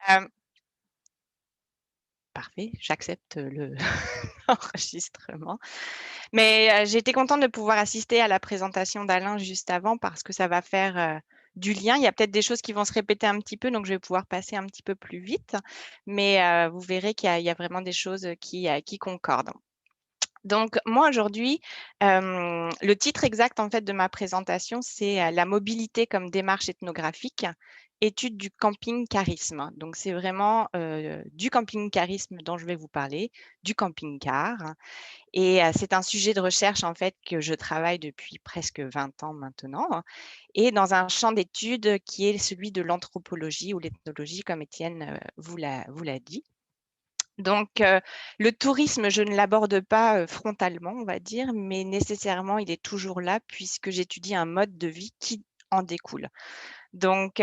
Hem, Parfait, j'accepte le l'enregistrement. Mais j'ai été contente de pouvoir assister à la présentation d'Alain juste avant parce que ça va faire, du lien. Il y a peut-être des choses qui vont se répéter un petit peu, donc je vais pouvoir passer un petit peu plus vite. Mais vous verrez qu'il y a vraiment des choses, qui concordent. Donc moi aujourd'hui, le titre exact en fait de ma présentation, c'est, «La mobilité comme démarche ethnographique, étude du camping-carisme». Donc c'est vraiment, du camping-carisme dont je vais vous parler, du camping-car et c'est un sujet de recherche en fait que je travaille depuis presque 20 ans maintenant et dans un champ d'études qui est celui de l'anthropologie ou l'ethnologie comme Étienne, vous l'a dit. Donc, le tourisme, je ne l'aborde pas, frontalement, on va dire, mais nécessairement, il est toujours là puisque j'étudie un mode de vie qui en découle. Donc,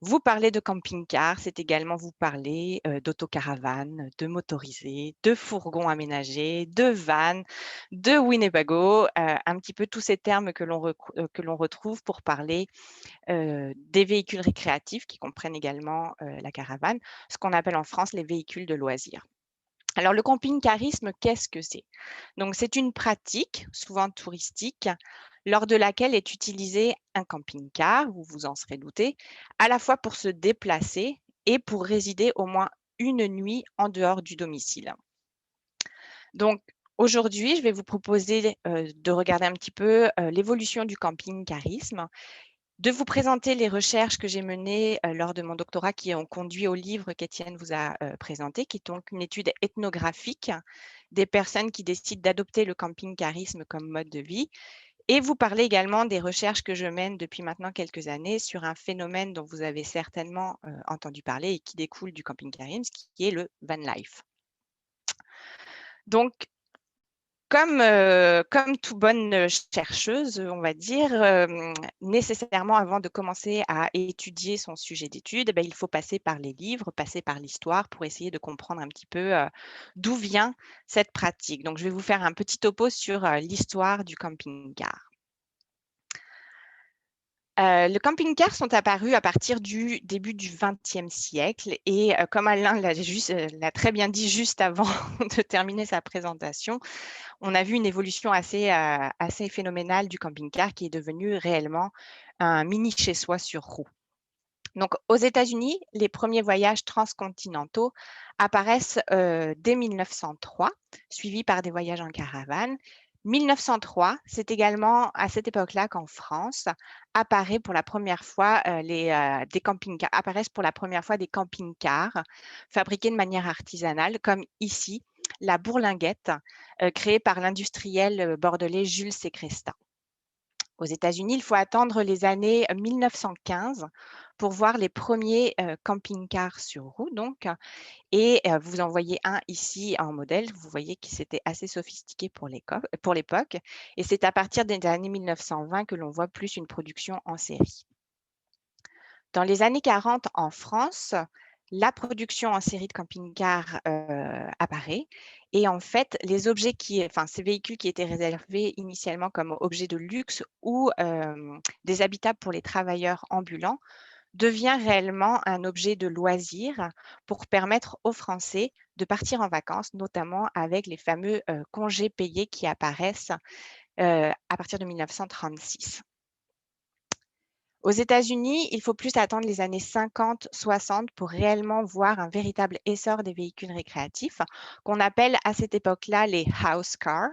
vous parler de camping-car, c'est également vous parler, d'autocaravane, de motorisés, de fourgons aménagés, de van, de Winnebago, un petit peu tous ces termes que l'on retrouve pour parler, des véhicules récréatifs qui comprennent également, la caravane, ce qu'on appelle en France les véhicules de loisirs. Alors le camping-carisme, qu'est-ce que c'est? Donc c'est une pratique, souvent touristique, lors de laquelle est utilisé un camping-car, vous vous en serez douté, à la fois pour se déplacer et pour résider au moins une nuit en dehors du domicile. Donc aujourd'hui, je vais vous proposer, de regarder un petit peu, l'évolution du camping-carisme, de vous présenter les recherches que j'ai menées, lors de mon doctorat qui ont conduit au livre qu'Étienne vous a, présenté, qui est donc une étude ethnographique des personnes qui décident d'adopter le camping-carisme comme mode de vie et vous parler également des recherches que je mène depuis maintenant quelques années sur un phénomène dont vous avez certainement, entendu parler et qui découle du camping-carisme, qui est le van life. Donc comme toute bonne, chercheuse, on va dire, nécessairement avant de commencer à étudier son sujet d'étude, eh beh, il faut passer par les livres, passer par l'histoire pour essayer de comprendre un petit peu, d'où vient cette pratique. Donc je vais vous faire un petit topo sur, l'histoire du camping-car. Le camping-car sont apparus à partir du début du XXe siècle et comme Alain l'a très bien dit juste avant de terminer sa présentation, on a vu une évolution assez phénoménale du camping-car qui est devenu réellement un mini chez-soi sur roue. Donc aux États-Unis, les premiers voyages transcontinentaux apparaissent, dès 1903, suivis par des voyages en caravane. 1903, c'est également à cette époque-là qu'en France apparaît pour la première fois, des camping-cars apparaissent pour la première fois des camping-cars fabriqués de manière artisanale comme ici, la Bourlinguette, créée par l'industriel, bordelais Jules Sécrestin. Aux États-Unis, il faut attendre les années 1915 pour voir les premiers, camping-cars sur roue donc et vous en voyez un ici en modèle. Vous voyez que c'était assez sophistiqué pour l'époque et c'est à partir des années 1920 que l'on voit plus une production en série. Dans les années 40 en France, la production en série de camping-cars, apparaît et en fait, ces véhicules qui étaient réservés initialement comme objets de luxe ou, des habitables pour les travailleurs ambulants, devient réellement un objet de loisir pour permettre aux Français de partir en vacances, notamment avec les fameux, congés payés qui apparaissent, à partir de 1936. Aux États-Unis, il faut plus attendre les années 50-60 pour réellement voir un véritable essor des véhicules récréatifs, qu'on appelle à cette époque-là les house cars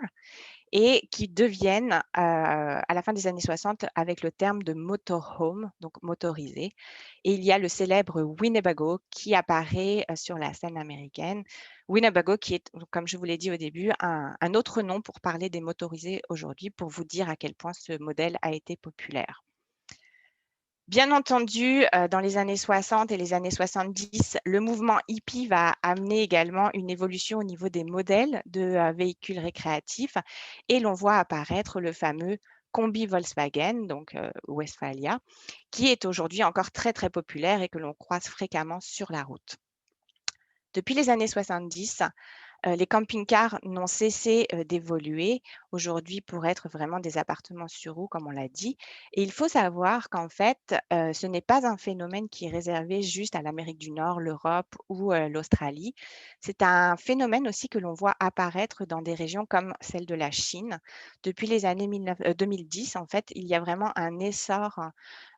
et qui deviennent, à la fin des années 60 avec le terme de motorhome, donc motorisé et il y a le célèbre Winnebago qui apparaît, sur la scène américaine. Winnebago qui est, comme je vous l'ai dit au début, un autre nom pour parler des motorisés aujourd'hui, pour vous dire à quel point ce modèle a été populaire. Bien entendu, dans les années 60 et les années 70, le mouvement hippie va amener également une évolution au niveau des modèles de, véhicules récréatifs et l'on voit apparaître le fameux combi Volkswagen, donc Westfalia, qui est aujourd'hui encore très, très populaire et que l'on croise fréquemment sur la route. Depuis les années 70, Les camping-cars n'ont cessé d'évoluer aujourd'hui pour être vraiment des appartements sur roues, comme on l'a dit. Et il faut savoir qu'en fait, ce n'est pas un phénomène qui est réservé juste à l'Amérique du Nord, l'Europe ou l'Australie. C'est un phénomène aussi que l'on voit apparaître dans des régions comme celle de la Chine. Depuis les années 2010, en fait, il y a vraiment un essor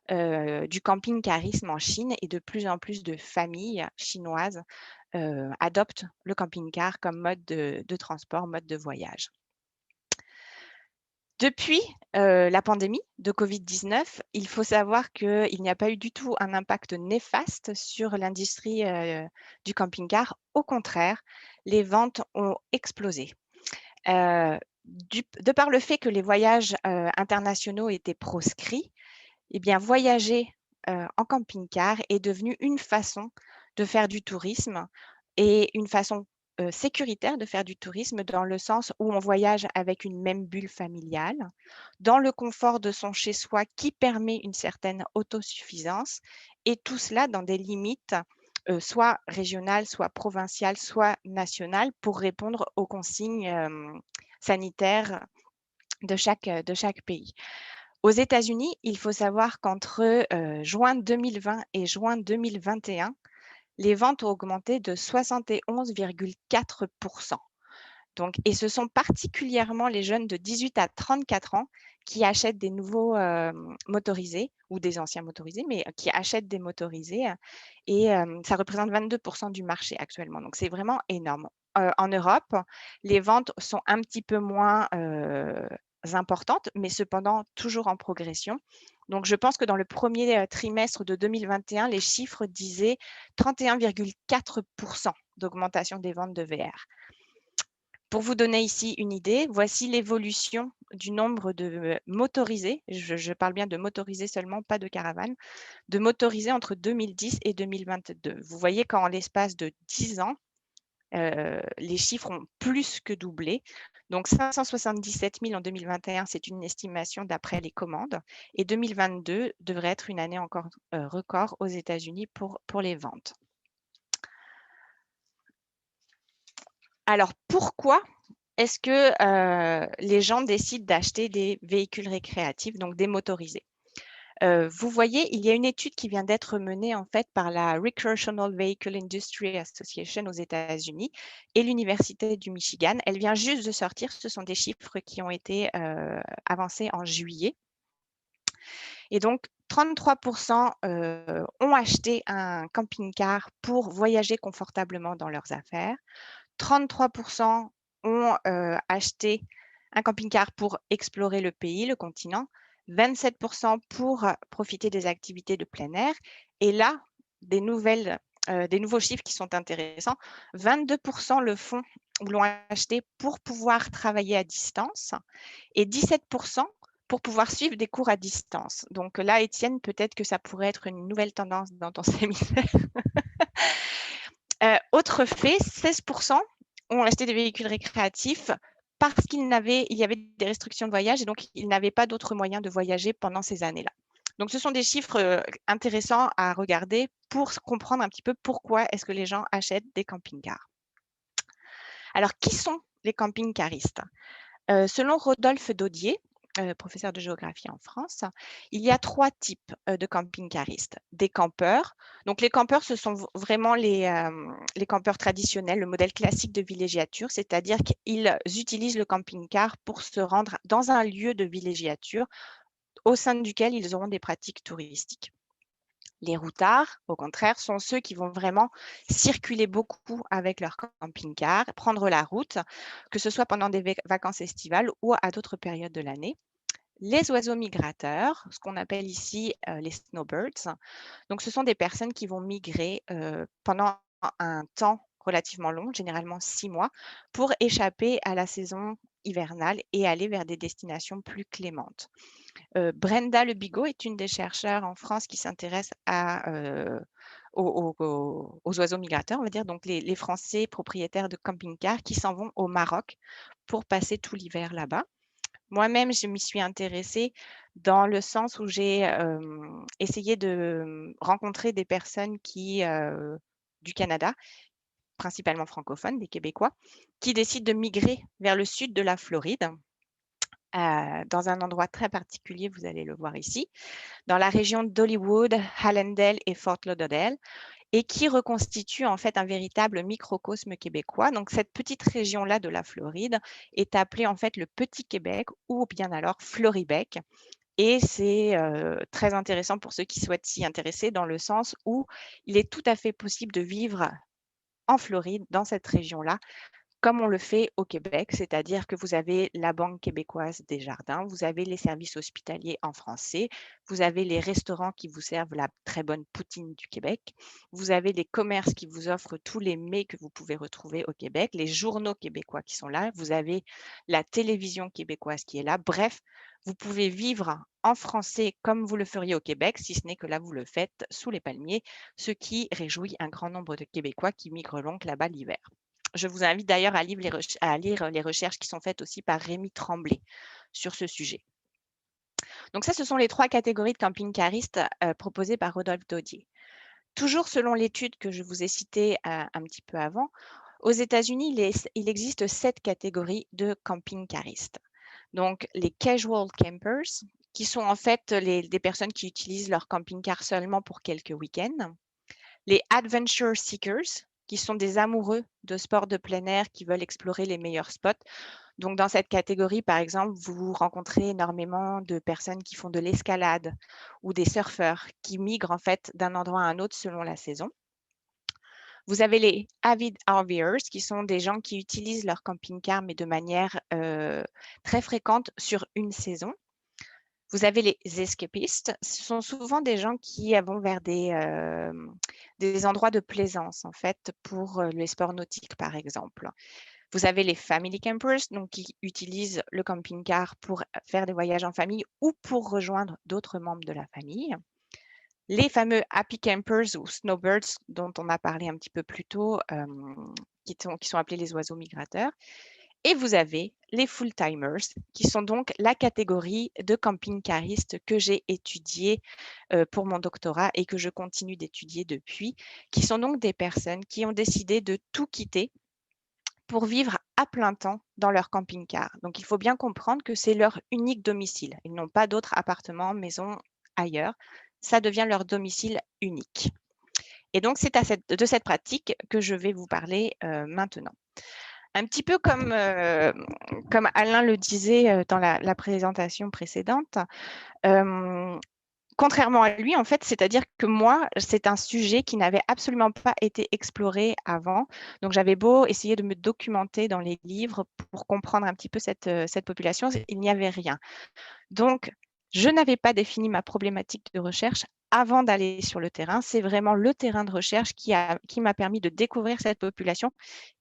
du camping-carisme en Chine et de plus en plus de familles chinoises adoptent le camping-car comme mode de transport, mode de voyage. Depuis la pandémie de Covid-19, il faut savoir qu'il n'y a pas eu du tout un impact néfaste sur l'industrie du camping-car. Au contraire, les ventes ont explosé. De par le fait que les voyages internationaux étaient proscrits, eh bien, voyager en camping-car est devenu une façon de faire du tourisme et une façon sécuritaire de faire du tourisme dans le sens où on voyage avec une même bulle familiale, dans le confort de son chez-soi qui permet une certaine autosuffisance et tout cela dans des limites soit régionales, soit provinciales, soit nationales pour répondre aux consignes sanitaires de chaque pays. Aux États-Unis, il faut savoir qu'entre juin 2020 et juin 2021, les ventes ont augmenté de 71,4%. Donc, et ce sont particulièrement les jeunes de 18 à 34 ans qui achètent des nouveaux motorisés ou des anciens motorisés, mais qui achètent des motorisés. Et ça représente 22% du marché actuellement. Donc, c'est vraiment énorme. En Europe, les ventes sont un petit peu moins importantes, mais cependant toujours en progression. Donc, je pense que dans le premier trimestre de 2021, les chiffres disaient 31,4% d'augmentation des ventes de VR. Pour vous donner ici une idée, voici l'évolution du nombre de motorisés, je parle bien de motorisés seulement, pas de caravanes, de motorisés entre 2010 et 2022. Vous voyez qu'en l'espace de 10 ans, les chiffres ont plus que doublé. Donc 577 000 en 2021, c'est une estimation d'après les commandes. Et 2022 devrait être une année encore record aux États-Unis pour les ventes. Alors pourquoi est-ce que les gens décident d'acheter des véhicules récréatifs, donc des motorisés? Vous voyez, il y a une étude qui vient d'être menée en fait par la Recreational Vehicle Industry Association aux États-Unis et l'Université du Michigan. Elle vient juste de sortir, ce sont des chiffres qui ont été avancés en juillet. Et donc, 33% ont acheté un camping-car pour voyager confortablement dans leurs affaires. 33% ont acheté un camping-car pour explorer le pays, le continent. 27% pour profiter des activités de plein air. Et là, des nouveaux chiffres qui sont intéressants. 22% le font ou l'ont acheté pour pouvoir travailler à distance et 17% pour pouvoir suivre des cours à distance. Donc là, Étienne, peut-être que ça pourrait être une nouvelle tendance dans ton séminaire. Autre fait, 16% ont acheté des véhicules récréatifs parce il y avait des restrictions de voyage et donc ils n'avaient pas d'autres moyens de voyager pendant ces années-là. Donc ce sont des chiffres intéressants à regarder pour comprendre un petit peu pourquoi est-ce que les gens achètent des camping-cars. Alors, qui sont les camping-caristes? Selon Rodolphe Daudier, professeur de géographie en France, il y a 3 types de camping-caristes. Des campeurs. Donc les campeurs, ce sont vraiment les campeurs traditionnels, le modèle classique de villégiature, c'est-à-dire qu'ils utilisent le camping-car pour se rendre dans un lieu de villégiature au sein duquel ils auront des pratiques touristiques. Les routards, au contraire, sont ceux qui vont vraiment circuler beaucoup avec leur camping-car, prendre la route, que ce soit pendant des vacances estivales ou à d'autres périodes de l'année. Les oiseaux migrateurs, ce qu'on appelle ici les snowbirds, donc ce sont des personnes qui vont migrer pendant un temps relativement long, généralement 6 mois, pour échapper à la saison hivernale et aller vers des destinations plus clémentes. Brenda Le Bigot est une des chercheurs en France qui s'intéresse aux oiseaux migrateurs, on va dire, donc les Français propriétaires de camping-cars qui s'en vont au Maroc pour passer tout l'hiver là-bas. Moi-même, je m'y suis intéressée dans le sens où j'ai essayé de rencontrer des personnes du Canada principalement francophones, des Québécois, qui décident de migrer vers le sud de la Floride, dans un endroit très particulier, vous allez le voir ici, dans la région d'Hollywood, Hallandale et Fort Lauderdale, et qui reconstitue en fait un véritable microcosme québécois. Donc cette petite région-là de la Floride est appelée en fait le Petit Québec ou bien alors Floribec. Et c'est très intéressant pour ceux qui souhaitent s'y intéresser dans le sens où il est tout à fait possible de vivre en Floride, dans cette région-là, comme on le fait au Québec, c'est-à-dire que vous avez la Banque québécoise des jardins, vous avez les services hospitaliers en français, vous avez les restaurants qui vous servent la très bonne poutine du Québec, vous avez les commerces qui vous offrent tous les mets que vous pouvez retrouver au Québec, les journaux québécois qui sont là, vous avez la télévision québécoise qui est là. Bref, vous pouvez vivre en français comme vous le feriez au Québec, si ce n'est que là, vous le faites sous les palmiers, ce qui réjouit un grand nombre de Québécois qui migrent donc là-bas l'hiver. Je vous invite d'ailleurs à lire les recherches qui sont faites aussi par Rémi Tremblay sur ce sujet. Donc ça, ce sont les 3 catégories de camping-caristes proposées par Rodolphe Daudier. Toujours selon l'étude que je vous ai citée un petit peu avant, aux États-Unis, il existe 7 catégories de camping-caristes. Donc les casual campers, qui sont en fait des personnes qui utilisent leur camping-car seulement pour quelques week-ends. Les adventure seekers, qui sont des amoureux de sports de plein air qui veulent explorer les meilleurs spots. Donc, dans cette catégorie, par exemple, vous rencontrez énormément de personnes qui font de l'escalade ou des surfeurs qui migrent en fait d'un endroit à un autre selon la saison. Vous avez les avid RVers, qui sont des gens qui utilisent leur camping-car, mais de manière très fréquente sur une saison. Vous avez les escapistes, ce sont souvent des gens qui vont vers des endroits de plaisance, en fait, pour les sports nautiques, par exemple. Vous avez les family campers, donc qui utilisent le camping-car pour faire des voyages en famille ou pour rejoindre d'autres membres de la famille. Les fameux happy campers ou snowbirds, dont on a parlé un petit peu plus tôt, qui sont appelés les oiseaux migrateurs. Et vous avez les full-timers, qui sont donc la catégorie de camping-caristes que j'ai étudié pour mon doctorat et que je continue d'étudier depuis, qui sont donc des personnes qui ont décidé de tout quitter pour vivre à plein temps dans leur camping-car. Donc, il faut bien comprendre que c'est leur unique domicile. Ils n'ont pas d'autres appartements, maisons ailleurs. Ça devient leur domicile unique. Et donc, c'est de cette pratique que je vais vous parler maintenant. Un petit peu comme Alain le disait dans la présentation précédente, contrairement à lui, en fait, c'est-à-dire que moi, c'est un sujet qui n'avait absolument pas été exploré avant. Donc, j'avais beau essayer de me documenter dans les livres pour comprendre un petit peu cette population, il n'y avait rien. Donc, je n'avais pas défini ma problématique de recherche avant d'aller sur le terrain. C'est vraiment le terrain de recherche qui m'a permis de découvrir cette population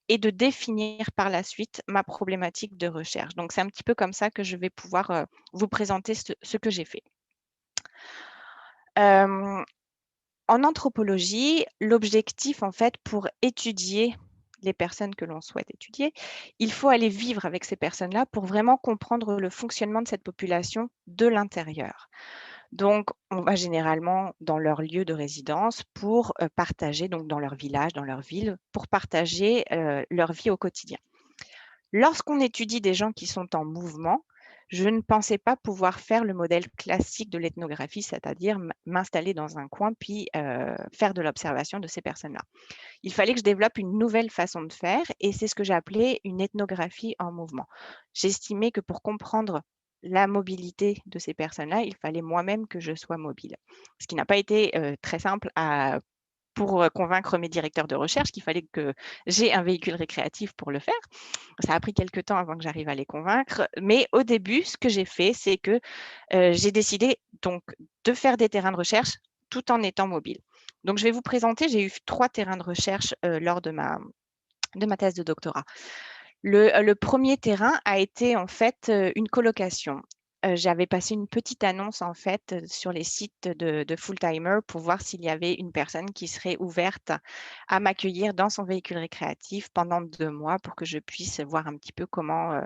et de définir par la suite ma problématique de recherche. Donc, c'est un petit peu comme ça que je vais pouvoir vous présenter ce que j'ai fait. En anthropologie, l'objectif, en fait, pour étudier les personnes que l'on souhaite étudier, il faut aller vivre avec ces personnes-là pour vraiment comprendre le fonctionnement de cette population de l'intérieur. Donc, on va généralement dans leur lieu de résidence pour partager, donc dans leur village, dans leur ville, pour partager leur vie au quotidien. Lorsqu'on étudie des gens qui sont en mouvement, je ne pensais pas pouvoir faire le modèle classique de l'ethnographie, c'est-à-dire m'installer dans un coin puis faire de l'observation de ces personnes-là. Il fallait que je développe une nouvelle façon de faire et c'est ce que j'ai appelé une ethnographie en mouvement. J'estimais que pour comprendre la mobilité de ces personnes-là, il fallait moi-même que je sois mobile. Ce qui n'a pas été très simple pour convaincre mes directeurs de recherche qu'il fallait que j'ai un véhicule récréatif pour le faire. Ça a pris quelques temps avant que j'arrive à les convaincre. Mais au début, ce que j'ai fait, c'est que j'ai décidé donc de faire des terrains de recherche tout en étant mobile. Donc, je vais vous présenter, j'ai eu 3 terrains de recherche lors de ma thèse de doctorat. Le premier terrain a été en fait une colocation. J'avais passé une petite annonce en fait sur les sites de full-timer pour voir s'il y avait une personne qui serait ouverte à m'accueillir dans son véhicule récréatif pendant 2 mois pour que je puisse voir un petit peu comment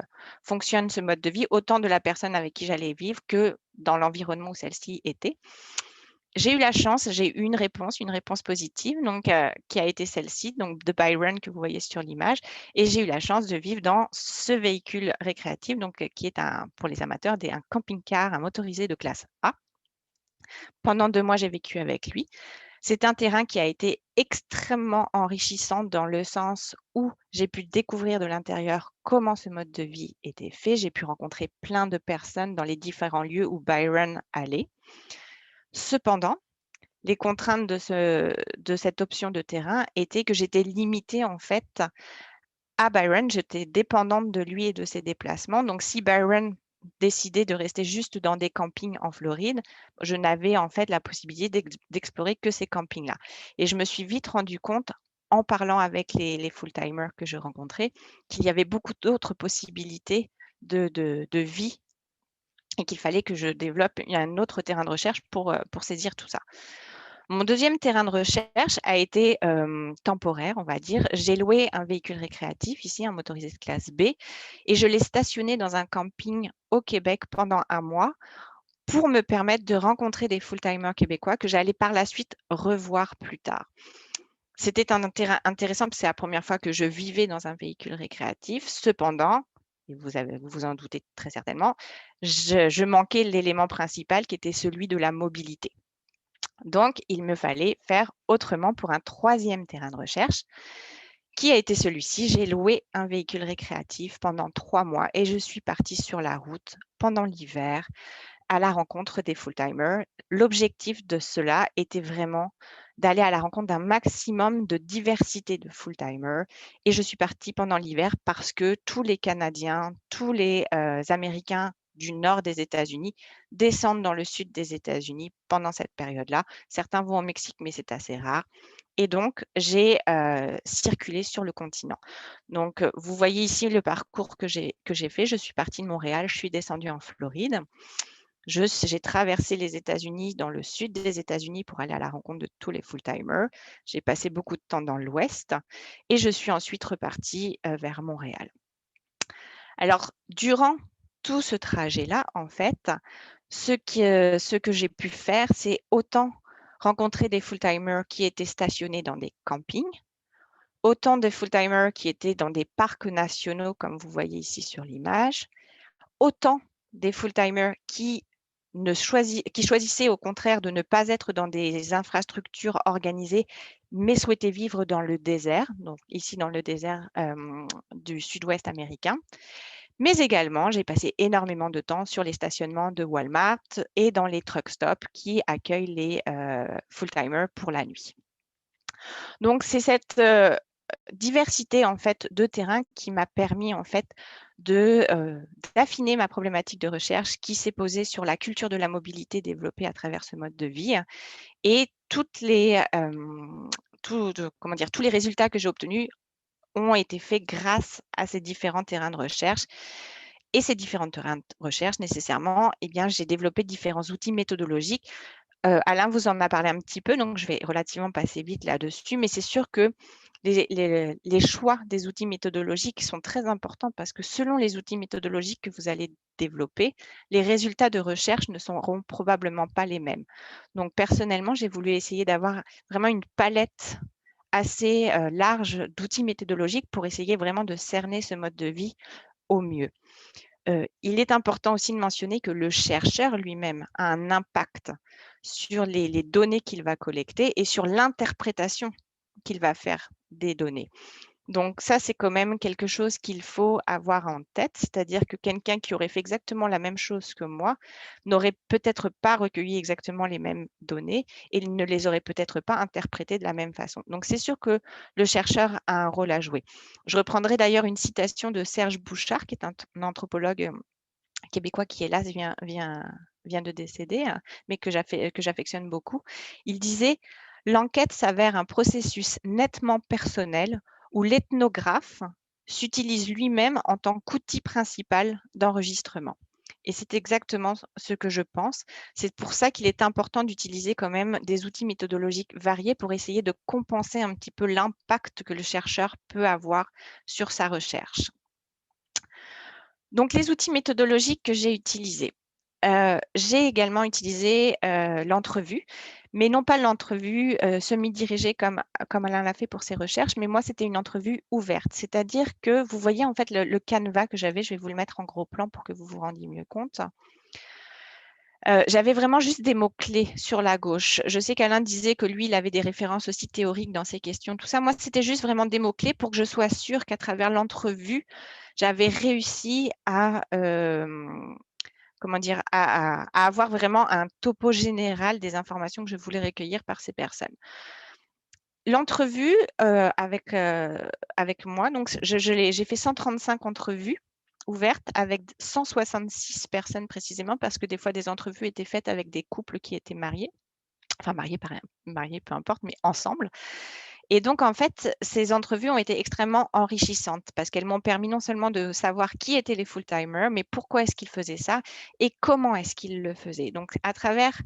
fonctionne ce mode de vie, autant de la personne avec qui j'allais vivre que dans l'environnement où celle-ci était. j'ai eu la chance, j'ai eu une réponse positive, donc qui a été celle-ci, donc de Byron que vous voyez sur l'image, et j'ai eu la chance de vivre dans ce véhicule récréatif, donc qui est pour les amateurs un camping-car, un motorisé de classe A. Pendant 2 mois, j'ai vécu avec lui. C'est un terrain qui a été extrêmement enrichissant dans le sens où j'ai pu découvrir de l'intérieur comment ce mode de vie était fait. J'ai pu rencontrer plein de personnes dans les différents lieux où Byron allait. Cependant, les contraintes de cette option de terrain étaient que j'étais limitée en fait à Byron. J'étais dépendante de lui et de ses déplacements. Donc, si Byron décidait de rester juste dans des campings en Floride, je n'avais en fait la possibilité d'explorer que ces campings-là. Et je me suis vite rendu compte, en parlant avec les full-timers que je rencontrais, qu'il y avait beaucoup d'autres possibilités de vie et qu'il fallait que je développe un autre terrain de recherche pour saisir tout ça. Mon deuxième terrain de recherche a été temporaire, on va dire. J'ai loué un véhicule récréatif, ici un motorisé de classe B, et je l'ai stationné dans un camping au Québec pendant 1 mois pour me permettre de rencontrer des full-timers québécois que j'allais par la suite revoir plus tard. C'était un terrain intéressant parce que c'est la première fois que je vivais dans un véhicule récréatif. Cependant, et vous vous en doutez très certainement, je manquais l'élément principal qui était celui de la mobilité. Donc, il me fallait faire autrement pour un 3e terrain de recherche, qui a été celui-ci. J'ai loué un véhicule récréatif pendant 3 mois et je suis partie sur la route pendant l'hiver à la rencontre des full-timers. L'objectif de cela était vraiment d'aller à la rencontre d'un maximum de diversité de full-timers. Et je suis partie pendant l'hiver parce que tous les Canadiens, tous les Américains du nord des États-Unis descendent dans le sud des États-Unis pendant cette période-là. Certains vont au Mexique, mais c'est assez rare. Et donc, j'ai circulé sur le continent. Donc, vous voyez ici le parcours que j'ai fait. Je suis partie de Montréal, je suis descendue en Floride. J'ai traversé les États-Unis, dans le sud des États-Unis, pour aller à la rencontre de tous les full-timers. J'ai passé beaucoup de temps dans l'Ouest et je suis ensuite repartie vers Montréal. Alors, durant tout ce trajet-là, en fait, ce que j'ai pu faire, c'est autant rencontrer des full-timers qui étaient stationnés dans des campings, autant de full-timers qui étaient dans des parcs nationaux, comme vous voyez ici sur l'image, autant des full-timers qui choisissaient au contraire de ne pas être dans des infrastructures organisées, mais souhaitaient vivre dans le désert, donc ici dans le désert du sud-ouest américain. Mais également, j'ai passé énormément de temps sur les stationnements de Walmart et dans les truck stops qui accueillent les full-timers pour la nuit. Donc, c'est cette diversité en fait de terrain qui m'a permis en fait d'affiner ma problématique de recherche qui s'est posée sur la culture de la mobilité développée à travers ce mode de vie et tous les résultats que j'ai obtenus ont été faits grâce à ces différents terrains de recherche. Et ces différents terrains de recherche, nécessairement, eh bien, j'ai développé différents outils méthodologiques. Alain vous en a parlé un petit peu, donc je vais relativement passer vite là-dessus, mais c'est sûr que les choix des outils méthodologiques sont très importants parce que selon les outils méthodologiques que vous allez développer, les résultats de recherche ne seront probablement pas les mêmes. Donc personnellement, j'ai voulu essayer d'avoir vraiment une palette assez large d'outils méthodologiques pour essayer vraiment de cerner ce mode de vie au mieux. Il est important aussi de mentionner que le chercheur lui-même a un impact sur les données qu'il va collecter et sur l'interprétation qu'il va faire des données. Donc ça, c'est quand même quelque chose qu'il faut avoir en tête, c'est-à-dire que quelqu'un qui aurait fait exactement la même chose que moi n'aurait peut-être pas recueilli exactement les mêmes données et il ne les aurait peut-être pas interprétées de la même façon. Donc c'est sûr que le chercheur a un rôle à jouer. Je reprendrai d'ailleurs une citation de Serge Bouchard, qui est un anthropologue québécois qui, hélas, vient de décéder, mais que j'affectionne beaucoup. Il disait « L'enquête s'avère un processus nettement personnel où l'ethnographe s'utilise lui-même en tant qu'outil principal d'enregistrement. » Et c'est exactement ce que je pense. C'est pour ça qu'il est important d'utiliser quand même des outils méthodologiques variés pour essayer de compenser un petit peu l'impact que le chercheur peut avoir sur sa recherche. Donc, les outils méthodologiques que j'ai utilisés. J'ai également utilisé l'entrevue, mais non pas l'entrevue semi-dirigée comme Alain l'a fait pour ses recherches, mais moi, c'était une entrevue ouverte. C'est-à-dire que vous voyez en fait le canevas que j'avais, je vais vous le mettre en gros plan pour que vous vous rendiez mieux compte. J'avais vraiment juste des mots-clés sur la gauche. Je sais qu'Alain disait que lui, il avait des références aussi théoriques dans ses questions, tout ça. Moi, c'était juste vraiment des mots-clés pour que je sois sûre qu'à travers l'entrevue, j'avais réussi à, comment dire, à avoir vraiment un topo général des informations que je voulais recueillir par ces personnes. L'entrevue avec moi, donc j'ai fait 135 entrevues ouvertes avec 166 personnes précisément, parce que des fois, des entrevues étaient faites avec des couples qui étaient mariés, enfin mariés, peu importe, mais ensemble. Et donc, en fait, ces entrevues ont été extrêmement enrichissantes parce qu'elles m'ont permis non seulement de savoir qui étaient les full-timers, mais pourquoi est-ce qu'ils faisaient ça et comment est-ce qu'ils le faisaient. Donc, à travers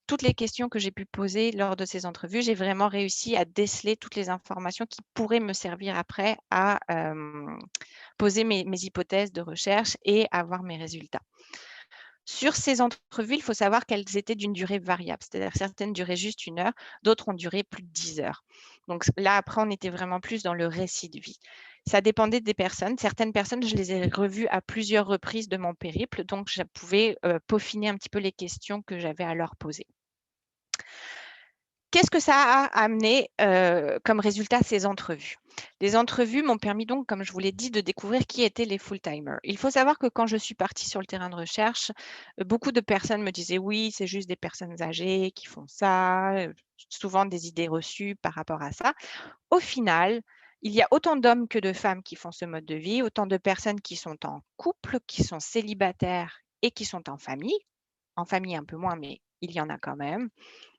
toutes les questions que j'ai pu poser lors de ces entrevues, j'ai vraiment réussi à déceler toutes les informations qui pourraient me servir après à poser mes hypothèses de recherche et avoir mes résultats. Sur ces entrevues, il faut savoir qu'elles étaient d'une durée variable, c'est-à-dire certaines duraient juste 1 heure, d'autres ont duré plus de 10 heures. Donc là, après, on était vraiment plus dans le récit de vie. Ça dépendait des personnes. Certaines personnes, je les ai revues à plusieurs reprises de mon périple, donc je pouvais peaufiner un petit peu les questions que j'avais à leur poser. Qu'est-ce que ça a amené comme résultat ces entrevues? Les entrevues m'ont permis donc, comme je vous l'ai dit, de découvrir qui étaient les full-timers. Il faut savoir que quand je suis partie sur le terrain de recherche, beaucoup de personnes me disaient: «Oui, c'est juste des personnes âgées qui font ça», souvent des idées reçues par rapport à ça. Au final, il y a autant d'hommes que de femmes qui font ce mode de vie, autant de personnes qui sont en couple, qui sont célibataires et qui sont en famille. En famille un peu moins, mais il y en a quand même.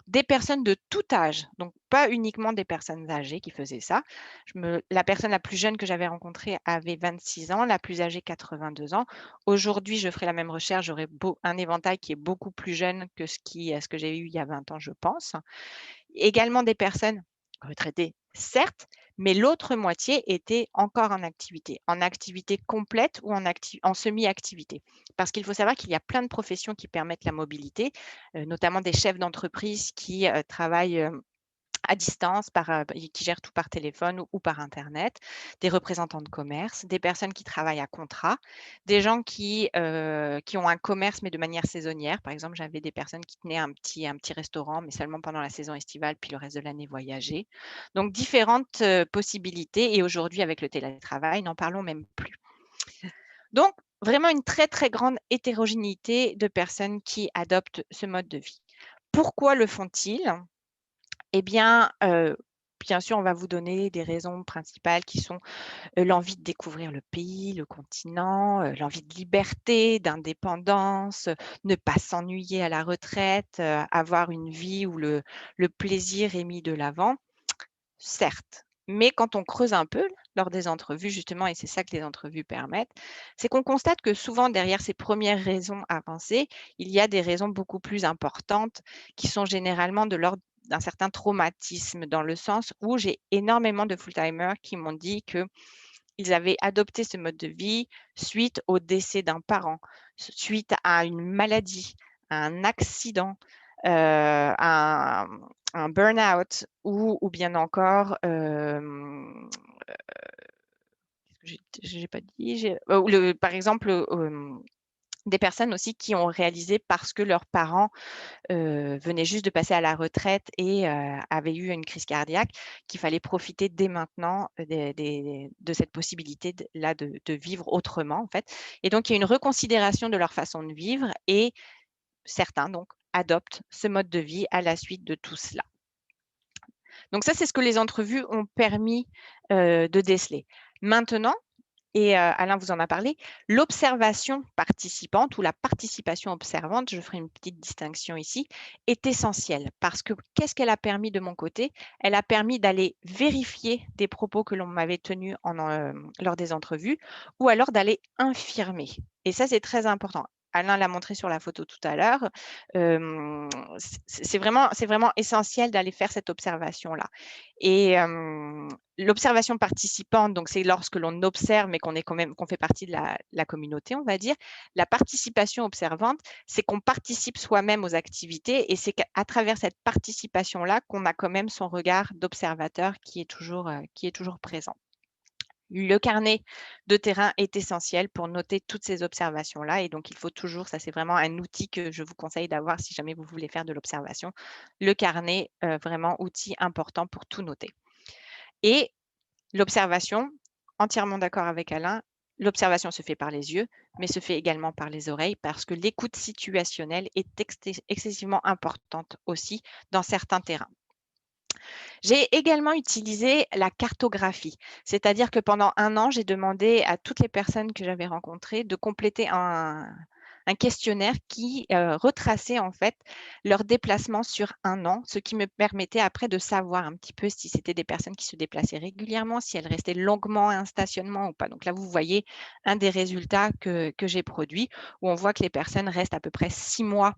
Des personnes de tout âge, donc pas uniquement des personnes âgées qui faisaient ça. La personne la plus jeune que j'avais rencontrée avait 26 ans, la plus âgée 82 ans. Aujourd'hui, je ferai la même recherche, j'aurai un éventail qui est beaucoup plus jeune que ce que j'ai eu il y a 20 ans, je pense. Également des personnes retraitées, certes, mais l'autre moitié était encore en activité complète ou en semi-activité. Parce qu'il faut savoir qu'il y a plein de professions qui permettent la mobilité, notamment des chefs d'entreprise qui travaillent à distance, qui gèrent tout par téléphone ou par internet, des représentants de commerce, des personnes qui travaillent à contrat, des gens qui ont un commerce mais de manière saisonnière. Par exemple, j'avais des personnes qui tenaient un petit restaurant, mais seulement pendant la saison estivale, puis le reste de l'année voyager. Donc différentes possibilités, et aujourd'hui avec le télétravail, n'en parlons même plus. Donc vraiment une très, très grande hétérogénéité de personnes qui adoptent ce mode de vie. Pourquoi le font-ils? Eh bien sûr, on va vous donner des raisons principales qui sont, l'envie de découvrir le pays, le continent, l'envie de liberté, d'indépendance, ne pas s'ennuyer à la retraite, avoir une vie où le plaisir est mis de l'avant. Certes, mais quand on creuse un peu lors des entrevues justement, et c'est ça que les entrevues permettent, c'est qu'on constate que souvent derrière ces premières raisons avancées, il y a des raisons beaucoup plus importantes qui sont généralement de l'ordre d'un certain traumatisme, dans le sens où j'ai énormément de full-timers qui m'ont dit qu'ils avaient adopté ce mode de vie suite au décès d'un parent, suite à une maladie, à un accident, à un burn-out, ou bien encore, qu'est-ce que j'ai pas dit? Ou par exemple, des personnes aussi qui ont réalisé, parce que leurs parents venaient juste de passer à la retraite et avaient eu une crise cardiaque, qu'il fallait profiter dès maintenant de cette possibilité de vivre autrement, en fait. Et donc il y a une reconsidération de leur façon de vivre, et certains donc adoptent ce mode de vie à la suite de tout cela. Donc ça, c'est ce que les entrevues ont permis de déceler. Maintenant, et Alain vous en a parlé, l'observation participante ou la participation observante, je ferai une petite distinction ici, est essentielle, parce que qu'est-ce qu'elle a permis de mon côté? Elle a permis d'aller vérifier des propos que l'on m'avait tenus lors des entrevues, ou alors d'aller infirmer, et ça, c'est très important. Alain l'a montré sur la photo tout à l'heure. C'est vraiment essentiel d'aller faire cette observation-là. Et l'observation participante, donc c'est lorsque l'on observe mais qu'on fait partie de la communauté, on va dire. La participation observante, c'est qu'on participe soi-même aux activités et c'est qu'à travers cette participation-là qu'on a quand même son regard d'observateur qui est toujours présent. Le carnet de terrain est essentiel pour noter toutes ces observations-là et donc il faut toujours, ça c'est vraiment un outil que je vous conseille d'avoir si jamais vous voulez faire de l'observation. Le carnet, vraiment outil important pour tout noter. Et l'observation, entièrement d'accord avec Alain, l'observation se fait par les yeux, mais se fait également par les oreilles parce que l'écoute situationnelle est excessivement importante aussi dans certains terrains. J'ai également utilisé la cartographie, c'est-à-dire que pendant 1 an, j'ai demandé à toutes les personnes que j'avais rencontrées de compléter un questionnaire qui retraçait en fait leur déplacement sur 1 an, ce qui me permettait après de savoir un petit peu si c'était des personnes qui se déplaçaient régulièrement, si elles restaient longuement à un stationnement ou pas. Donc là, vous voyez un des résultats que j'ai produit où on voit que les personnes restent à peu près 6 mois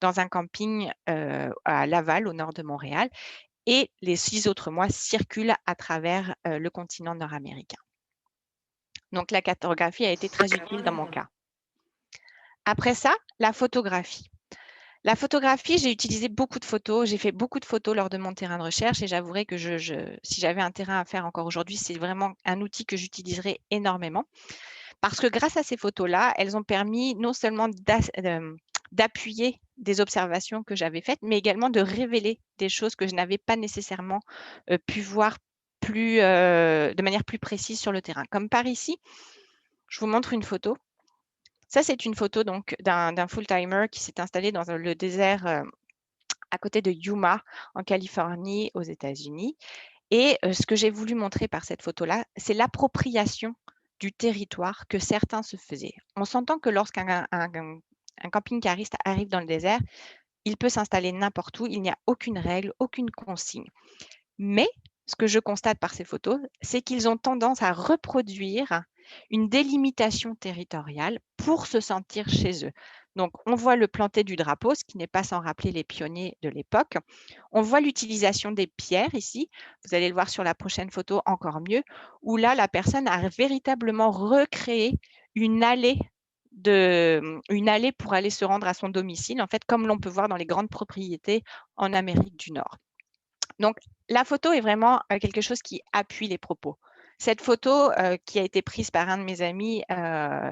dans un camping à Laval, au nord de Montréal, et les 6 autres mois circulent à travers le continent nord-américain. Donc la cartographie a été très utile dans mon cas. Après ça, la photographie. La photographie, j'ai utilisé beaucoup de photos. J'ai fait beaucoup de photos lors de mon terrain de recherche et j'avouerai que si j'avais un terrain à faire encore aujourd'hui, c'est vraiment un outil que j'utiliserai énormément. Parce que grâce à ces photos-là, elles ont permis non seulement d'appuyer des observations que j'avais faites, mais également de révéler des choses que je n'avais pas nécessairement pu voir de manière plus précise sur le terrain. Comme par ici, je vous montre une photo. Ça, c'est une photo donc d'un full-timer qui s'est installé dans le désert à côté de Yuma, en Californie, aux États-Unis. Et ce que j'ai voulu montrer par cette photo-là, c'est l'appropriation du territoire que certains se faisaient. On s'entend que lorsqu'un camping-cariste arrive dans le désert, il peut s'installer n'importe où, il n'y a aucune règle, aucune consigne. Mais ce que je constate par ces photos, c'est qu'ils ont tendance à reproduire une délimitation territoriale pour se sentir chez eux. Donc, on voit le planté du drapeau, ce qui n'est pas sans rappeler les pionniers de l'époque. On voit l'utilisation des pierres ici. Vous allez le voir sur la prochaine photo encore mieux, où là, la personne a véritablement recréé une allée pour aller se rendre à son domicile, en fait, comme l'on peut voir dans les grandes propriétés en Amérique du Nord. Donc, la photo est vraiment quelque chose qui appuie les propos. Cette photo qui a été prise par un de mes amis d'en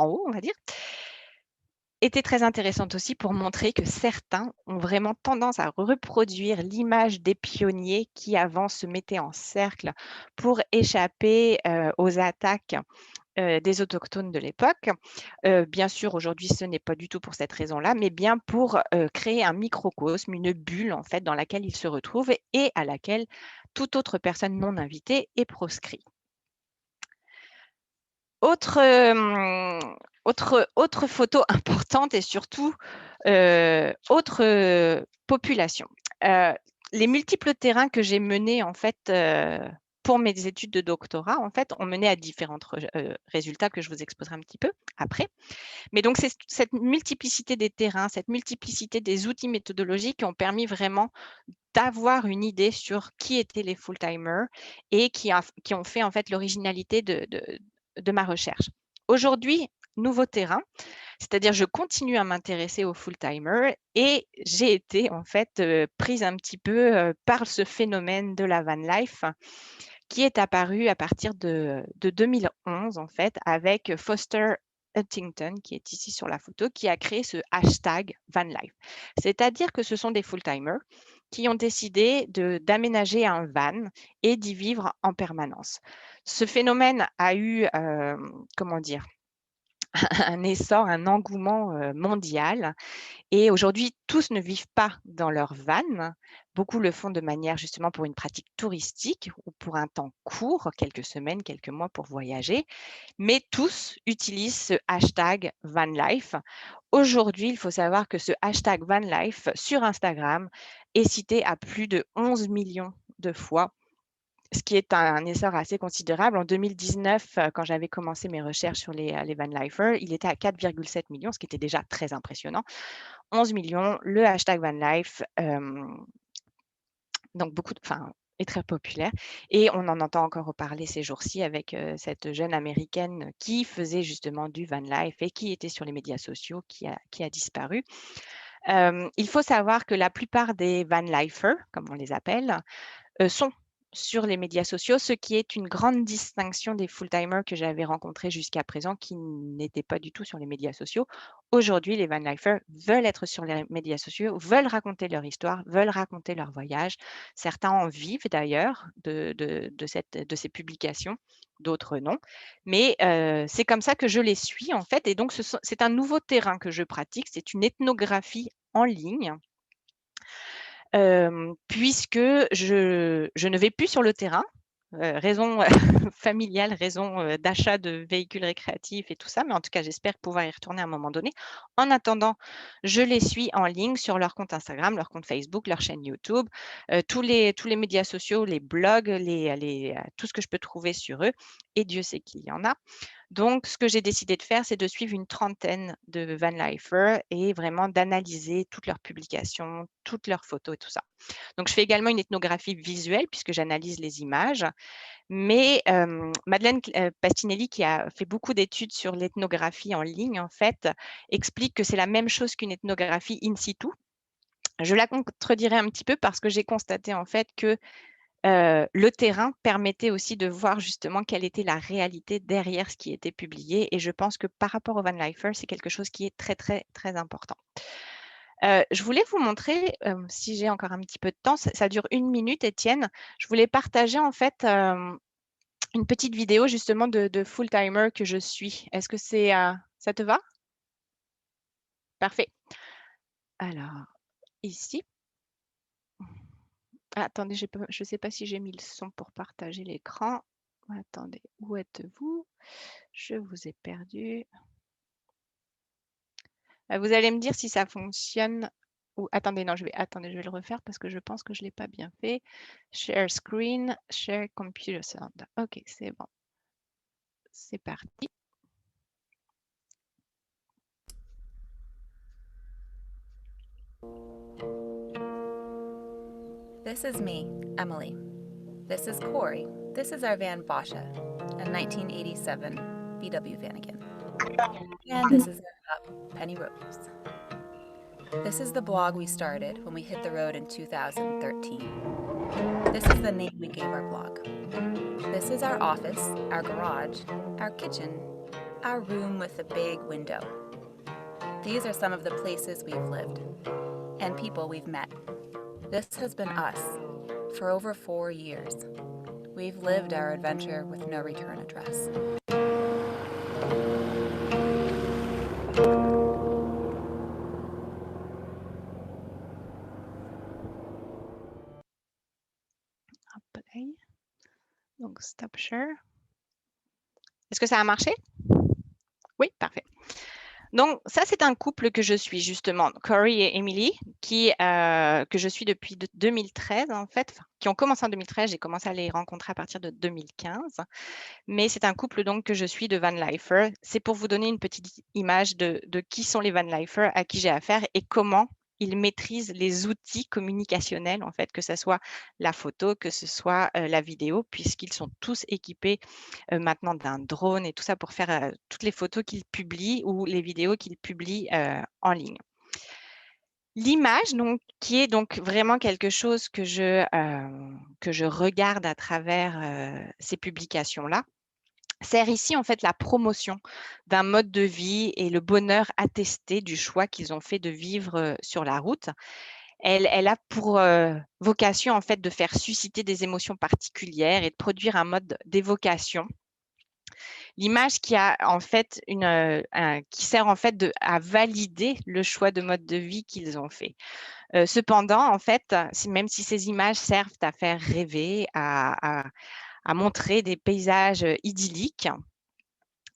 haut, on va dire, était très intéressante aussi pour montrer que certains ont vraiment tendance à reproduire l'image des pionniers qui avant se mettaient en cercle pour échapper aux attaques des autochtones de l'époque. Bien sûr, aujourd'hui, ce n'est pas du tout pour cette raison-là, mais bien pour créer un microcosme, une bulle en fait dans laquelle ils se retrouvent et à laquelle toute autre personne non invitée est proscrite. Autre photo importante et surtout autre population. Les multiples terrains que j'ai menés en fait pour mes études de doctorat, en fait, ont mené à différents résultats que je vous exposerai un petit peu après. Mais donc, c'est cette multiplicité des terrains, cette multiplicité des outils méthodologiques qui ont permis vraiment d'avoir une idée sur qui étaient les full-timers et qui ont fait en fait l'originalité de ma recherche. Aujourd'hui, nouveau terrain, c'est-à-dire je continue à m'intéresser aux full-timers et j'ai été en fait prise un petit peu par ce phénomène de la van life qui est apparu à partir de 2011 en fait avec Foster Huntington, qui est ici sur la photo, qui a créé ce hashtag vanlife. C'est-à-dire que ce sont des full-timers qui ont décidé d'aménager un van et d'y vivre en permanence. Ce phénomène a eu, comment dire, un essor, un engouement mondial. Et aujourd'hui, tous ne vivent pas dans leur van. Beaucoup le font de manière justement pour une pratique touristique ou pour un temps court, quelques semaines, quelques mois pour voyager. Mais tous utilisent ce hashtag vanlife. Aujourd'hui, il faut savoir que ce hashtag vanlife sur Instagram est cité à plus de 11 millions de fois, ce qui est un essor assez considérable. En 2019, quand j'avais commencé mes recherches sur les vanlifers, il était à 4,7 millions, ce qui était déjà très impressionnant. 11 millions, le hashtag vanlife, donc est très populaire et on en entend encore reparler ces jours-ci avec, cette jeune américaine qui faisait justement du van life et qui était sur les médias sociaux, qui a disparu. Il faut savoir que la plupart des van lifers, comme on les appelle, sont sur les médias sociaux, ce qui est une grande distinction des full-timers que j'avais rencontrés jusqu'à présent qui n'étaient pas du tout sur les médias sociaux. Aujourd'hui, les van lifers veulent être sur les médias sociaux, veulent raconter leur histoire, veulent raconter leur voyage. Certains en vivent d'ailleurs de ces publications, d'autres non. Mais c'est comme ça que je les suis en fait et donc c'est un nouveau terrain que je pratique, c'est une ethnographie en ligne. Puisque je ne vais plus sur le terrain, raison familiale, raison, d'achat de véhicules récréatifs et tout ça, mais en tout cas, j'espère pouvoir y retourner à un moment donné. En attendant, je les suis en ligne sur leur compte Instagram, leur compte Facebook, leur chaîne YouTube, tous les médias sociaux, les blogs, tout ce que je peux trouver sur eux et Dieu sait qu'il y en a. Donc, ce que j'ai décidé de faire, c'est de suivre une trentaine de van lifers et vraiment d'analyser toutes leurs publications, toutes leurs photos et tout ça. Donc, je fais également une ethnographie visuelle puisque j'analyse les images. Mais Madeleine Pastinelli, qui a fait beaucoup d'études sur l'ethnographie en ligne, en fait, explique que c'est la même chose qu'une ethnographie in situ. Je la contredirai un petit peu parce que j'ai constaté en fait que le terrain permettait aussi de voir justement quelle était la réalité derrière ce qui était publié et je pense que par rapport au van lifer, c'est quelque chose qui est très, très, très important. Je voulais vous montrer, si j'ai encore un petit peu de temps, ça dure 1 minute, Étienne. Je voulais partager en fait, une petite vidéo justement de full timer que je suis. Est-ce que ça te va? Parfait. Alors, ici. Ah, attendez, je ne sais pas si j'ai mis le son pour partager l'écran. Attendez, où êtes-vous? Je vous ai perdu. Vous allez me dire si ça fonctionne ou attendez, non, je vais le refaire parce que je pense que je l'ai pas bien fait. Share screen, share computer sound. OK, c'est bon. C'est parti. This is me, Emily. This is Corey. This is our van Basha, a 1987 VW Vanagon. And this is our pup, Penny Rose. This is the blog we started when we hit the road in 2013. This is the name we gave our blog. This is our office, our garage, our kitchen, our room with a big window. These are some of the places we've lived and people we've met. This has been us for over 4 years. We've lived our adventure with no return address. Hop, play. Donc stop share. Est-ce que ça a marché? Oui, parfait. Donc ça, c'est un couple que je suis justement, Corey et Emily, que je suis depuis 2013 en fait, qui ont commencé en 2013. J'ai commencé à les rencontrer à partir de 2015. Mais c'est un couple donc que je suis de van lifer. C'est pour vous donner une petite image de qui sont les van lifers, à qui j'ai affaire et comment ils maîtrisent les outils communicationnels, en fait, que ce soit la photo, que ce soit la vidéo, puisqu'ils sont tous équipés maintenant d'un drone et tout ça pour faire toutes les photos qu'ils publient ou les vidéos qu'ils publient en ligne. L'image, donc, qui est donc vraiment quelque chose que je regarde à travers ces publications-là, sert ici en fait la promotion d'un mode de vie et le bonheur attesté du choix qu'ils ont fait de vivre sur la route. Elle a pour vocation en fait de faire susciter des émotions particulières et de produire un mode d'évocation. L'image qui a en fait qui sert en fait à valider le choix de mode de vie qu'ils ont fait. Cependant, en fait, même si ces images servent à faire rêver, à montrer des paysages idylliques,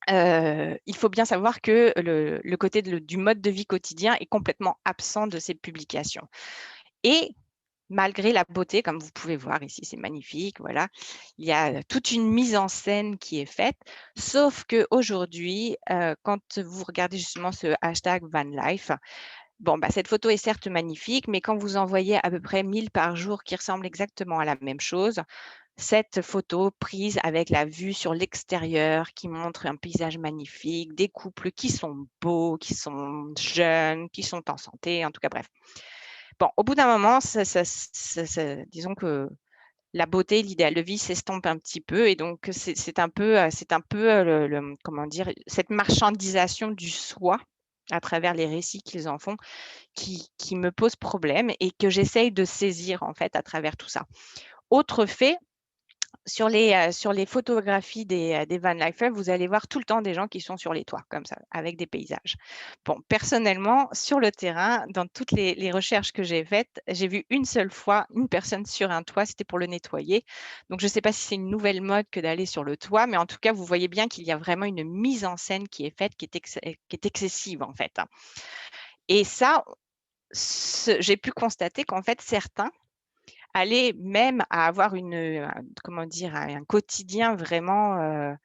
il faut bien savoir que le côté du mode de vie quotidien est complètement absent de ces publications. Et malgré la beauté, comme vous pouvez voir ici, c'est magnifique, voilà, il y a toute une mise en scène qui est faite, sauf qu'aujourd'hui, quand vous regardez justement ce hashtag van life, Bon, bah, cette photo est certes magnifique, mais quand vous en voyez à peu près 1000 par jour qui ressemblent exactement à la même chose, cette photo prise avec la vue sur l'extérieur qui montre un paysage magnifique, des couples qui sont beaux, qui sont jeunes, qui sont en santé, en tout cas bref. Bon, au bout d'un moment, disons que la beauté, l'idéal de vie s'estompe un petit peu et donc c'est un peu, comment dire, cette marchandisation du soi à travers les récits qu'ils en font qui me pose problème et que j'essaye de saisir en fait à travers tout ça. Autre fait, sur les photographies des van lifers, vous allez voir tout le temps des gens qui sont sur les toits comme ça, avec des paysages. Bon, personnellement, sur le terrain, dans toutes les recherches que j'ai faites, j'ai vu une seule fois une personne sur un toit, c'était pour le nettoyer. Donc je ne sais pas si c'est une nouvelle mode que d'aller sur le toit, mais en tout cas, vous voyez bien qu'il y a vraiment une mise en scène qui est faite, qui est excessive en fait, hein. Et ça, j'ai pu constater qu'en fait, certains allaient même à avoir comment dire, un quotidien vraiment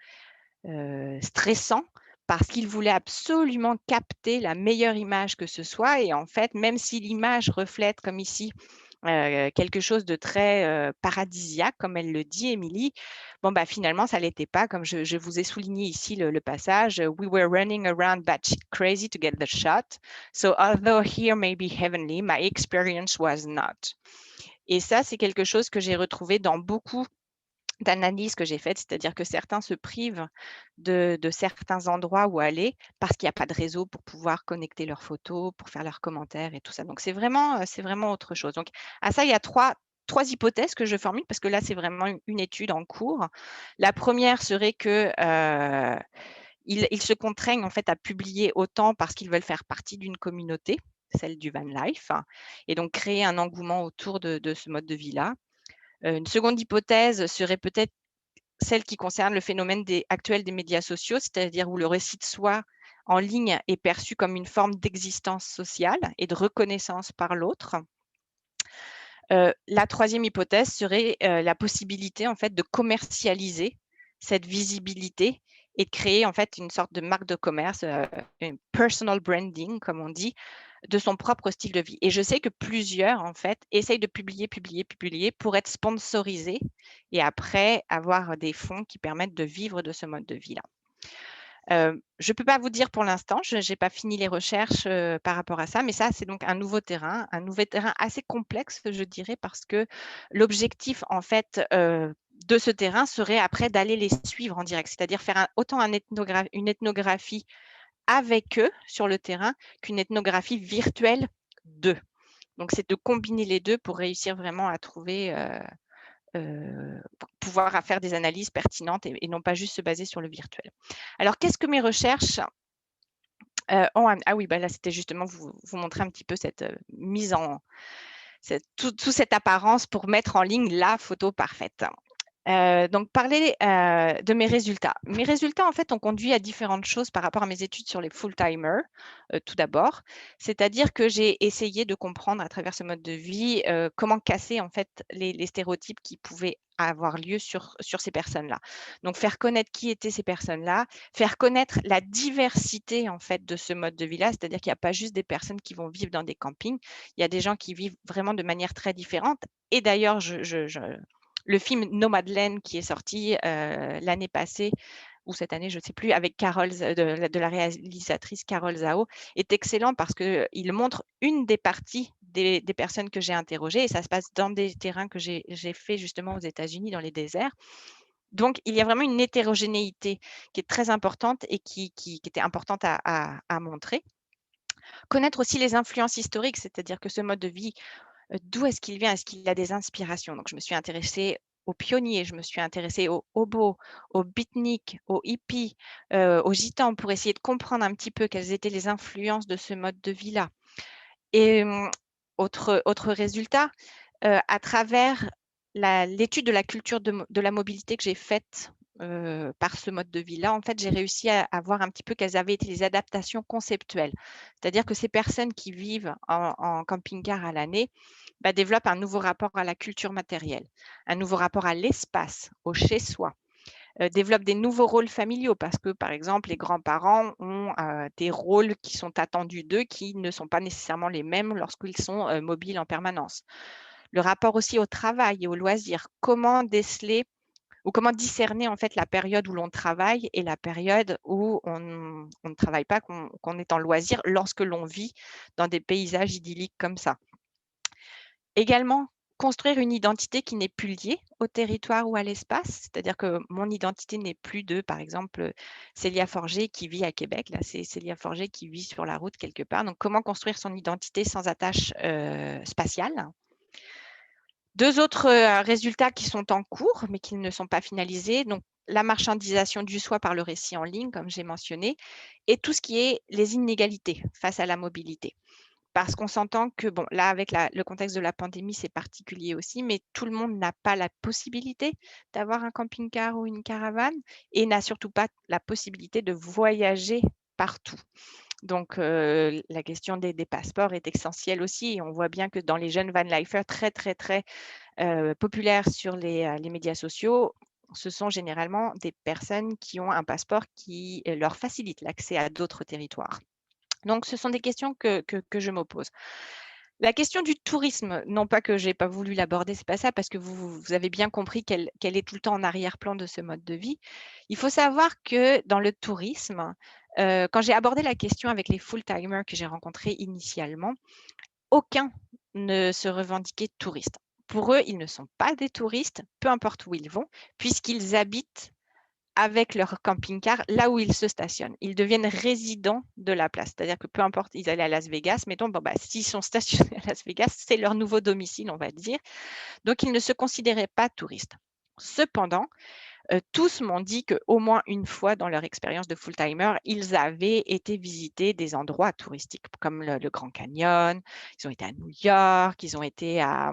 stressant parce qu'ils voulaient absolument capter la meilleure image que ce soit. Et en fait, même si l'image reflète, comme ici, quelque chose de très paradisiaque, comme elle le dit, Émilie, bon, bah, finalement, ça ne l'était pas. Comme je vous ai souligné ici le passage, We were running around batshit crazy to get the shot. So although here may be heavenly, my experience was not. Et ça, c'est quelque chose que j'ai retrouvé dans beaucoup d'analyses que j'ai faites, c'est-à-dire que certains se privent de certains endroits où aller parce qu'il n'y a pas de réseau pour pouvoir connecter leurs photos, pour faire leurs commentaires et tout ça. Donc c'est vraiment autre chose. Donc à ça, il y a trois hypothèses que je formule parce que là, c'est vraiment une étude en cours. La première serait que ils se contraignent en fait à publier autant parce qu'ils veulent faire partie d'une communauté, celle du van life, et donc créer un engouement autour de ce mode de vie-là. Une seconde hypothèse serait peut-être celle qui concerne le phénomène actuel des médias sociaux, c'est-à-dire où le récit de soi en ligne est perçu comme une forme d'existence sociale et de reconnaissance par l'autre. La troisième hypothèse serait la possibilité en fait de commercialiser cette visibilité et de créer en fait une sorte de marque de commerce, une personal branding comme on dit, de son propre style de vie. Et je sais que plusieurs en fait essayent de publier pour être sponsorisés et après avoir des fonds qui permettent de vivre de ce mode de vie-là. Je ne peux pas vous dire pour l'instant, je n'ai pas fini les recherches par rapport à ça, mais ça, c'est donc un nouveau terrain assez complexe, je dirais, parce que l'objectif, en fait, de ce terrain serait après d'aller les suivre en direct, c'est-à-dire faire autant une ethnographie avec eux sur le terrain qu'une ethnographie virtuelle d'eux. Donc, c'est de combiner les deux pour réussir vraiment à trouver pour pouvoir faire des analyses pertinentes et non pas juste se baser sur le virtuel. Alors, qu'est-ce que mes recherches ont amené? Ah oui, bah là, c'était justement vous montrer un petit peu cette mise en toute cette apparence pour mettre en ligne la photo parfaite. Donc, parler de mes résultats. Mes résultats, en fait, ont conduit à différentes choses par rapport à mes études sur les full-timers, tout d'abord. C'est-à-dire que j'ai essayé de comprendre à travers ce mode de vie comment casser, en fait, les stéréotypes qui pouvaient avoir lieu sur ces personnes-là. Donc, faire connaître qui étaient ces personnes-là, faire connaître la diversité, en fait, de ce mode de vie-là, c'est-à-dire qu'il n'y a pas juste des personnes qui vont vivre dans des campings, il y a des gens qui vivent vraiment de manière très différente. Et d'ailleurs, le film Nomadland qui est sorti l'année passée ou cette année, je ne sais plus, avec de la réalisatrice Carole Zhao, est excellent parce qu'il montre une des parties des personnes que j'ai interrogées et ça se passe dans des terrains que j'ai fait justement aux États-Unis, dans les déserts. Donc, il y a vraiment une hétérogénéité qui est très importante et qui était importante à montrer. Connaître aussi les influences historiques, c'est-à-dire que ce mode de vie, d'où est-ce qu'il vient? Est-ce qu'il a des inspirations? Donc je me suis intéressée aux pionniers, je me suis intéressée aux hobos, aux beatniks, aux hippies, aux gitans pour essayer de comprendre un petit peu quelles étaient les influences de ce mode de vie-là. Et autre résultat, à travers l'étude de la culture de la mobilité que j'ai faite par ce mode de vie-là, en fait, j'ai réussi à voir un petit peu quelles avaient été les adaptations conceptuelles. C'est-à-dire que ces personnes qui vivent en camping-car à l'année développent un nouveau rapport à la culture matérielle, un nouveau rapport à l'espace, au chez-soi, développent des nouveaux rôles familiaux parce que, par exemple, les grands-parents ont des rôles qui sont attendus d'eux qui ne sont pas nécessairement les mêmes lorsqu'ils sont mobiles en permanence. Le rapport aussi au travail et aux loisirs, comment déceler ou comment discerner en fait la période où l'on travaille et la période où on ne travaille pas, qu'on est en loisir lorsque l'on vit dans des paysages idylliques comme ça. Également, construire une identité qui n'est plus liée au territoire ou à l'espace, c'est-à-dire que mon identité n'est plus de, par exemple, Célia Forger qui vit à Québec. Là, c'est Célia Forger qui vit sur la route quelque part. Donc, comment construire son identité sans attache spatiale? Deux autres résultats qui sont en cours, mais qui ne sont pas finalisés. Donc, la marchandisation du soi par le récit en ligne, comme j'ai mentionné, et tout ce qui est les inégalités face à la mobilité. Parce qu'on s'entend que, bon, là, avec le contexte de la pandémie, c'est particulier aussi, mais tout le monde n'a pas la possibilité d'avoir un camping-car ou une caravane et n'a surtout pas la possibilité de voyager partout. Donc, la question des passeports est essentielle aussi. Et on voit bien que dans les jeunes van-lifers très, très, très populaires sur les médias sociaux, ce sont généralement des personnes qui ont un passeport qui leur facilite l'accès à d'autres territoires. Donc, ce sont des questions que je me pose. La question du tourisme, non pas que je n'ai pas voulu l'aborder, c'est pas ça, parce que vous avez bien compris qu'elle est tout le temps en arrière-plan de ce mode de vie. Il faut savoir que dans le tourisme, quand j'ai abordé la question avec les full-timers que j'ai rencontrés initialement, aucun ne se revendiquait touriste. Pour eux, ils ne sont pas des touristes, peu importe où ils vont, puisqu'ils habitent avec leur camping-car là où ils se stationnent. Ils deviennent résidents de la place. C'est-à-dire que peu importe, ils allaient à Las Vegas, mettons, bon, s'ils sont stationnés à Las Vegas, c'est leur nouveau domicile, on va dire. Donc, ils ne se considéraient pas touristes. Cependant, tous m'ont dit qu'au moins une fois dans leur expérience de full-timer, ils avaient été visiter des endroits touristiques comme le Grand Canyon, ils ont été à New York, ils ont été à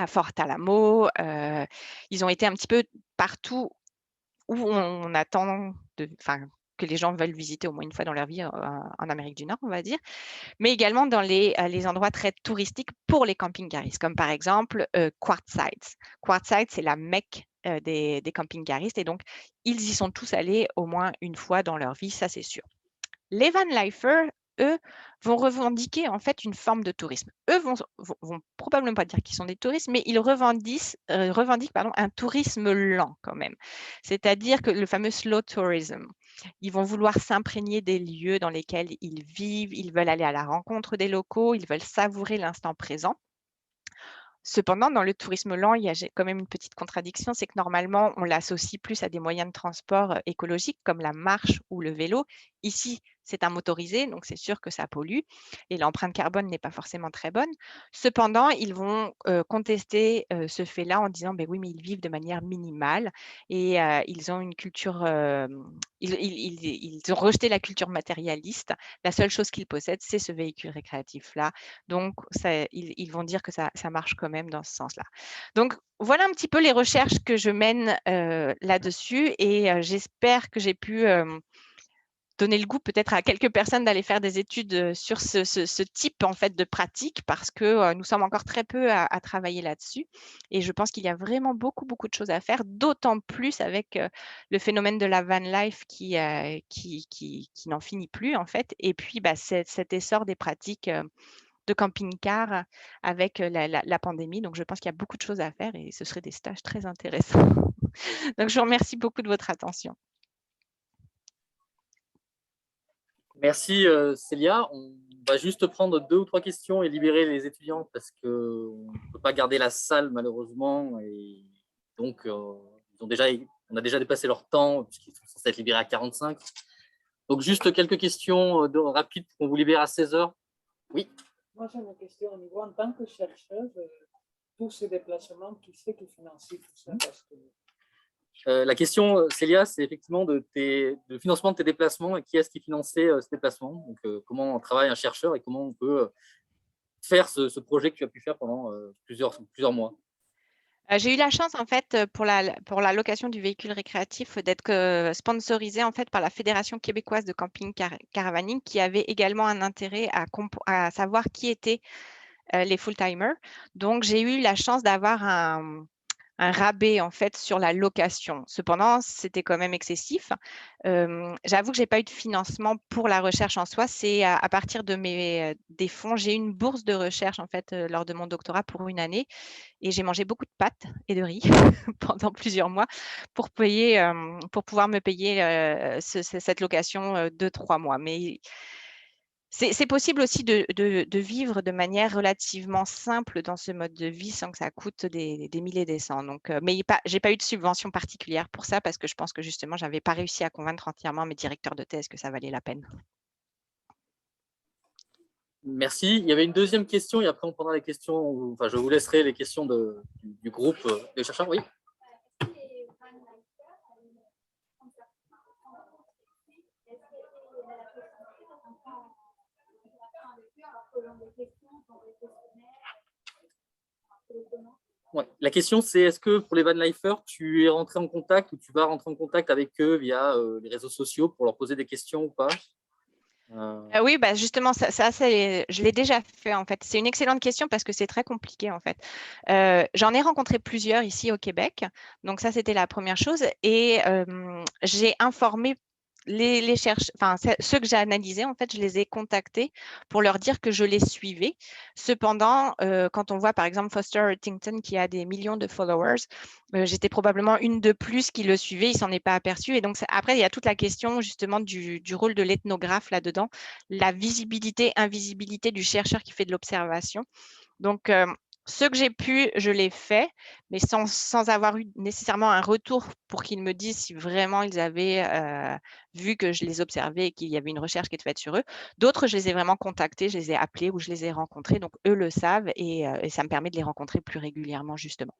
Fort Alamo, ils ont été un petit peu partout où on attend que les gens veulent visiter au moins une fois dans leur vie en Amérique du Nord, on va dire, mais également dans les endroits très touristiques pour les camping-caristes, comme par exemple Quartzsite. Quartzsite, c'est la Mecque des camping-caristes et donc ils y sont tous allés au moins une fois dans leur vie, ça c'est sûr. Les van-lifers, eux, vont revendiquer en fait une forme de tourisme. Eux vont probablement pas dire qu'ils sont des touristes, mais ils revendiquent un tourisme lent quand même. C'est-à-dire que le fameux slow tourism. Ils vont vouloir s'imprégner des lieux dans lesquels ils vivent, ils veulent aller à la rencontre des locaux, ils veulent savourer l'instant présent. Cependant, dans le tourisme lent, il y a quand même une petite contradiction, c'est que normalement, on l'associe plus à des moyens de transport écologiques comme la marche ou le vélo. Ici, c'est un motorisé, donc c'est sûr que ça pollue et l'empreinte carbone n'est pas forcément très bonne. Cependant, ils vont contester ce fait-là en disant oui, mais ils vivent de manière minimale et ils ont une culture, ils ont rejeté la culture matérialiste. La seule chose qu'ils possèdent, c'est ce véhicule récréatif-là. Donc, ils vont dire que ça marche quand même dans ce sens-là. Donc, voilà un petit peu les recherches que je mène là-dessus et j'espère que j'ai pu donner le goût peut-être à quelques personnes d'aller faire des études sur ce type en fait de pratique parce que nous sommes encore très peu à travailler là-dessus et je pense qu'il y a vraiment beaucoup de choses à faire, d'autant plus avec le phénomène de la van life qui n'en finit plus en fait et puis cet essor des pratiques de camping-car avec la pandémie. Donc, je pense qu'il y a beaucoup de choses à faire et ce seraient des stages très intéressants. Donc, je vous remercie beaucoup de votre attention. Merci Célia. On va juste prendre 2 ou 3 questions et libérer les étudiants parce qu'on ne peut pas garder la salle malheureusement. Et donc, on a déjà dépassé leur temps puisqu'ils sont censés être libérés à 45. Donc, juste quelques questions rapides pour qu'on vous libère à 16h. Oui. Moi, j'ai une question au niveau en tant que chercheuse, tous ces déplacements, qui c'est qui financie tout ça parce que... La question, Célia, c'est effectivement de financement de tes déplacements et qui est-ce qui finançait ces déplacements. Donc, comment travaille un chercheur et comment on peut faire ce projet que tu as pu faire pendant plusieurs mois. J'ai eu la chance, en fait, pour la location du véhicule récréatif, d'être sponsorisée, en fait, par la Fédération québécoise de camping caravaning, qui avait également un intérêt à savoir qui étaient les full-timers. Donc, j'ai eu la chance d'avoir rabais en fait sur la location. Cependant, c'était quand même excessif. J'avoue que j'ai pas eu de financement pour la recherche en soi. C'est à partir de des fonds. J'ai eu une bourse de recherche en fait lors de mon doctorat pour une année et j'ai mangé beaucoup de pâtes et de riz pendant plusieurs mois pour pouvoir me payer cette location de 3 mois. Mais c'est possible aussi de vivre de manière relativement simple dans ce mode de vie sans que ça coûte des milliers des cents. Donc, mais j'ai pas eu de subvention particulière pour ça parce que je pense que justement, j'avais pas réussi à convaincre entièrement mes directeurs de thèse que ça valait la peine. Merci. Il y avait une deuxième question et après on prendra les questions, enfin je vous laisserai les questions du groupe des chercheurs. Oui. Ouais. La question, c'est est-ce que pour les vanlifers, tu es rentré en contact ou tu vas rentrer en contact avec eux via les réseaux sociaux pour leur poser des questions ou pas? Oui, bah justement, je l'ai déjà fait en fait. C'est une excellente question parce que c'est très compliqué en fait. J'en ai rencontré plusieurs ici au Québec. Donc ça, c'était la première chose. Et j'ai informé les chercheurs, enfin ceux que j'ai analysés, en fait, je les ai contactés pour leur dire que je les suivais. Cependant, quand on voit par exemple Foster Huntington qui a des millions de followers, j'étais probablement une de plus qui le suivait, il s'en est pas aperçu. Et donc après, il y a toute la question justement du rôle de l'ethnographe là-dedans, la visibilité, invisibilité du chercheur qui fait de l'observation. Donc, ce que j'ai pu, je l'ai fait, mais sans avoir eu nécessairement un retour pour qu'ils me disent si vraiment ils avaient vu que je les observais et qu'il y avait une recherche qui était faite sur eux. D'autres, je les ai vraiment contactés, je les ai appelés ou je les ai rencontrés. Donc, eux le savent et ça me permet de les rencontrer plus régulièrement, justement.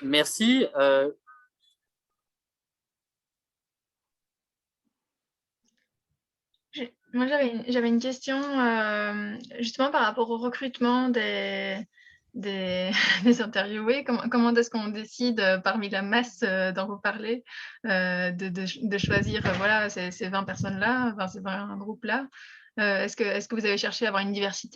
Merci. Moi, j'avais une question justement par rapport au recrutement des interviewés. Comment est-ce qu'on décide parmi la masse dont vous parlez de choisir voilà, ces 20 personnes-là, enfin, ces 20 groupes-là? Est-ce que vous avez cherché à avoir une diversité